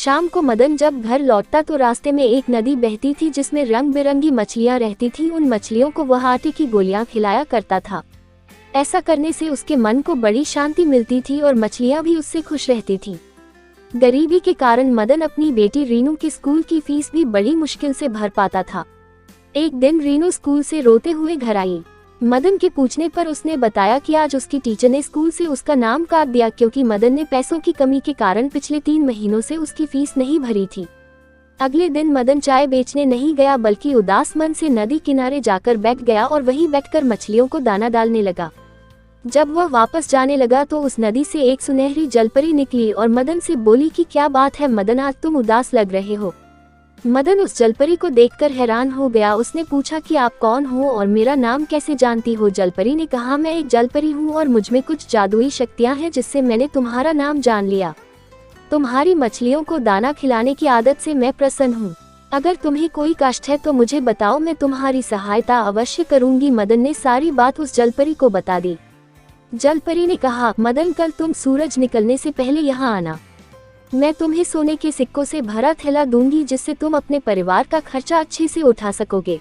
शाम को मदन जब घर लौटता तो रास्ते में एक नदी बहती थी जिसमें रंग बिरंगी मछलियां रहती थी। उन मछलियों को वह आटे की गोलियां खिलाया करता था। ऐसा करने से उसके मन को बड़ी शांति मिलती थी और मछलियां भी उससे खुश रहती थी। गरीबी के कारण मदन अपनी बेटी रीनू की स्कूल की फीस भी बड़ी मुश्किल से भर पाता था। एक दिन रीनू स्कूल से रोते हुए घर आई। मदन के पूछने पर उसने बताया कि आज उसकी टीचर ने स्कूल से उसका नाम काट दिया क्योंकि मदन ने पैसों की कमी के कारण पिछले 3 महीनों से उसकी फीस नहीं भरी थी। अगले दिन मदन चाय बेचने नहीं गया बल्कि उदास मन से नदी किनारे जाकर बैठ गया और वहीं बैठकर मछलियों को दाना डालने लगा। जब वह वापस जाने लगा तो उस नदी से एक सुनहरी जलपरी निकली और मदन से बोली कि क्या बात है मदन, आज तुम उदास लग रहे हो। मदन उस जलपरी को देखकर हैरान हो गया। उसने पूछा कि आप कौन हो और मेरा नाम कैसे जानती हो। जलपरी ने कहा, मैं एक जलपरी हूँ और मुझमें कुछ जादुई शक्तियाँ हैं जिससे मैंने तुम्हारा नाम जान लिया। तुम्हारी मछलियों को दाना खिलाने की आदत से मैं प्रसन्न हूँ। अगर तुम्हें कोई कष्ट है तो मुझे बताओ, मैं तुम्हारी सहायता अवश्य करूँगी। मदन ने सारी बात उस जलपरी को बता दी। जलपरी ने कहा, मदन कल तुम सूरज निकलने से पहले यहाँ आना। मैं तुम्हें सोने के सिक्कों से भरा थैला दूंगी जिससे तुम अपने परिवार का खर्चा अच्छे से उठा सकोगे।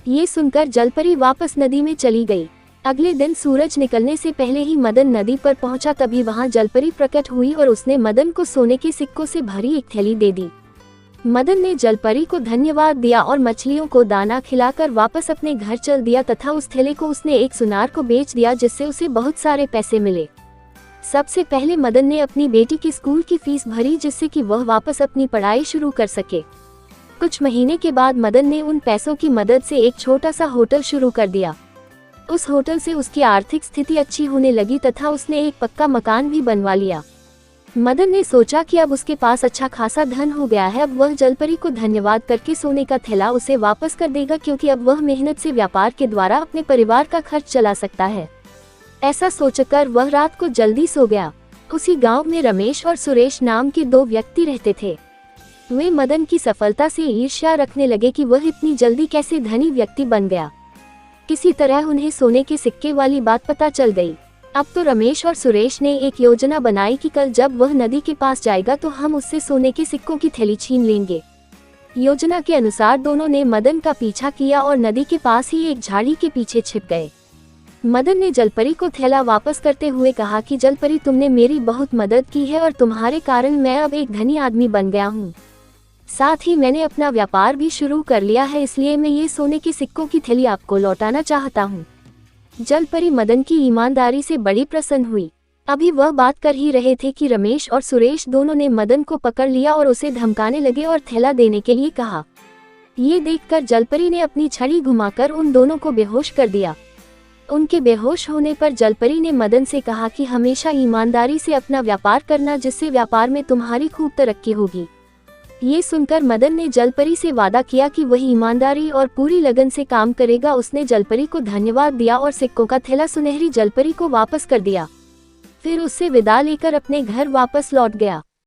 ये सुनकर जलपरी वापस नदी में चली गई। अगले दिन सूरज निकलने से पहले ही मदन नदी पर पहुंचा, तभी वहां जलपरी प्रकट हुई और उसने मदन को सोने के सिक्कों से भरी एक थैली दे दी। मदन ने जलपरी को धन्यवाद दिया और मछलियों को दाना खिलाकर वापस अपने घर चल दिया तथा उस थैले को उसने एक सुनार को बेच दिया जिससे उसे बहुत सारे पैसे मिले। सबसे पहले मदन ने अपनी बेटी की स्कूल की फीस भरी जिससे कि वह वापस अपनी पढ़ाई शुरू कर सके। कुछ महीने के बाद मदन ने उन पैसों की मदद से एक छोटा सा होटल शुरू कर दिया। उस होटल से उसकी आर्थिक स्थिति अच्छी होने लगी तथा उसने एक पक्का मकान भी बनवा लिया। मदन ने सोचा कि अब उसके पास अच्छा खासा धन हो गया है। अब वह जलपरी को धन्यवाद करके सोने का थैला उसे वापस कर देगा क्योंकि अब वह मेहनत से व्यापार के द्वारा अपने परिवार का खर्च चला सकता है। ऐसा सोचकर वह रात को जल्दी सो गया। उसी गांव में रमेश और सुरेश नाम के 2 व्यक्ति रहते थे। वे मदन की सफलता से ईर्ष्या रखने लगे कि वह इतनी जल्दी कैसे धनी व्यक्ति बन गया। किसी तरह उन्हें सोने के सिक्के वाली बात पता चल गई। अब तो रमेश और सुरेश ने एक योजना बनाई कि कल जब वह नदी के पास जाएगा तो हम उससे सोने के सिक्कों की थैली छीन लेंगे। योजना के अनुसार दोनों ने मदन का पीछा किया और नदी के पास ही एक झाड़ी के पीछे छिप गए। मदन ने जलपरी को थैला वापस करते हुए कहा कि जलपरी, तुमने मेरी बहुत मदद की है और तुम्हारे कारण मैं अब एक धनी आदमी बन गया हूँ। साथ ही मैंने अपना व्यापार भी शुरू कर लिया है, इसलिए मैं ये सोने के सिक्कों की थैली आपको लौटाना चाहता हूँ। जलपरी मदन की ईमानदारी से बड़ी प्रसन्न हुई। अभी वह बात कर ही रहे थे कि रमेश और सुरेश दोनों ने मदन को पकड़ लिया और उसे धमकाने लगे और थैला देने के लिए कहा। ये देखकर जलपरी ने अपनी छड़ी घुमाकर उन दोनों को बेहोश कर दिया। उनके बेहोश होने पर जलपरी ने मदन से कहा कि हमेशा ईमानदारी से अपना व्यापार करना, जिससे व्यापार में तुम्हारी खूब तरक्की होगी। ये सुनकर मदन ने जलपरी से वादा किया कि वह ईमानदारी और पूरी लगन से काम करेगा। उसने जलपरी को धन्यवाद दिया और सिक्कों का थैला सुनहरी जलपरी को वापस कर दिया। फिर उससे विदा लेकर अपने घर वापस लौट गया।